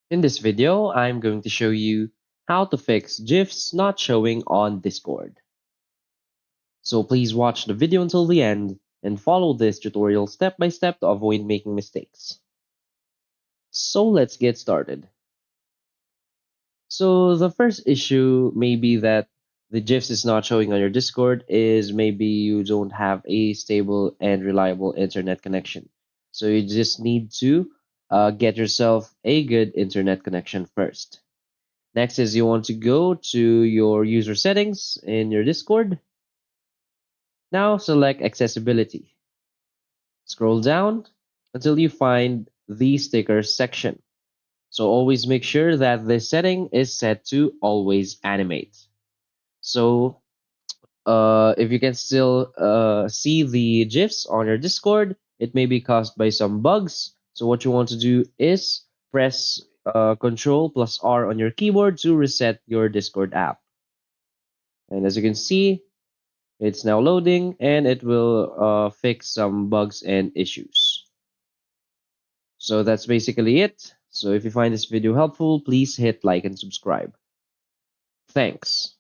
In this video, I'm going to show you how to fix GIFs not showing on Discord. So please watch the video until the end and follow this tutorial step by step to avoid making mistakes. So let's get started. So the first issue may be that the GIFs is not showing on your Discord is maybe you don't have a stable and reliable internet connection. So you just need to get yourself a good internet connection first. Next is you want to go to your user settings in your Discord. Now select accessibility. Scroll down until you find the stickers section. So always make sure that this setting is set to always animate. So if you can still see the GIFs on your Discord, it may be caused by some bugs. So what you want to do is press Control plus R on your keyboard to reset your Discord app. And as you can see, it's now loading and it will fix some bugs and issues. So that's basically it. So if you find this video helpful, please hit like and subscribe. Thanks.